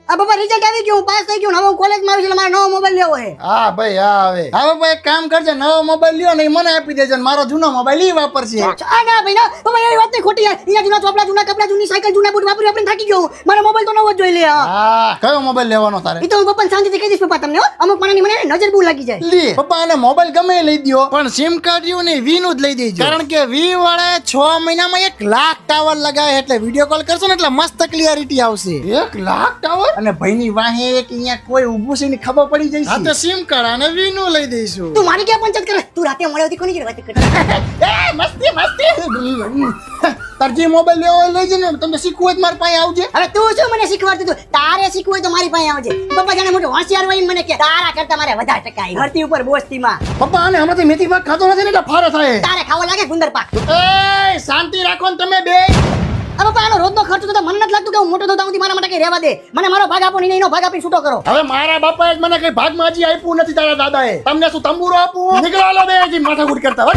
આ પપ્પા રિઝલ્ટ આવી ગયું, પાસ થઈ ગયું, હવે હું કોલેજમાં આવી છું, મારે નવો મોબાઈલ લેવો છે. હા ભાઈ હા હવે પપ્પા એક કામ કરજે, નવો મોબાઈલ લ્યો ને ઈ મને આપી દેજો ને મારો જૂનો મોબાઈલ ઈ વાપરશે. ના ભાઈ ના પપ્પા, એ વાત નહીં ખોટી છે. અહીંયા જૂના ચોપડા, જૂના કપડા, જૂની સાયકલ, જૂના બૂટ વાપરી વાપરીને થાકી ગયો હું. મારો મોબાઈલ તો નવો જ જોઈ લે. હા કયો મોબાઈલ લેવાનો તારે? એ તો હું પપ્પાને શાંતિથી કહી દઈશ પપ્પા તમને, હો. અમુક માણસની મને નજર બહુ લાગી જાય. લે પપ્પા આને મોબાઈલ ગમે એ લઈ દ્યો, પણ સિમ કાર્ડ રહ્યું ને વી નું જ લઈ દેજો, કારણ કે વી વાળા 6 મહિનામાં 1 લાખ ટાવર લગાવે, એટલે વિડિયો કોલ કરશો ને એટલે મસ્ત ક્લિયરિટી આવશે. 1 લાખ ટાવર અને ભાઈની વાહે એક અહીંયા કોઈ ઊભું છે ને ખબર પડી જાય. હા તો સિમ કાર્ડ અને વી નું લઈ દઈશું. તું મારી ક્યાં પંચાયત કરે? તું રાતે મળ્યો હતી કોની જોડે વાત કરે? એ મસ્તી મસ્તી તરજી મોબાઈલ લેવો હોય લઈ જને, તમને શીખવું હોય તો મારી પાસે આવજે. હવે તું શું મને શીખવાડતું તું? તારે શીખવું હોય તો મારી પાસે આવજે. પપ્પા જાણે મોટો હોશિયાર હોય મને કે તારા કરતા મારે વધારે ટકા આવી ધરતી ઉપર બોસ્તીમાં. પપ્પા આને હમણાંથી મેથી પાક ખાતો નથી ને એટલે ફારો થાય. તારે ખાવા લાગે ગુંદર પાક. એ શાંતિ રાખો ને તમે બે. આ પપ્પા આનો રોજનો ખર્ચો તો મને નથી લાગતું કે હું મોટો થતા સુધી મારા માટે કઈ રહેવા દે. મને મારો ભાગ આપો નહીં, એનો ભાગ આપી છૂટો કરો. હવે મારા બાપાએ જ મને કઈ ભાગમાં હજી આપ્યું નથી, તારા દાદાએ. તમને શું તંબુરો આપું? નીકળો લો બે હજી માથાકૂટ કરતા.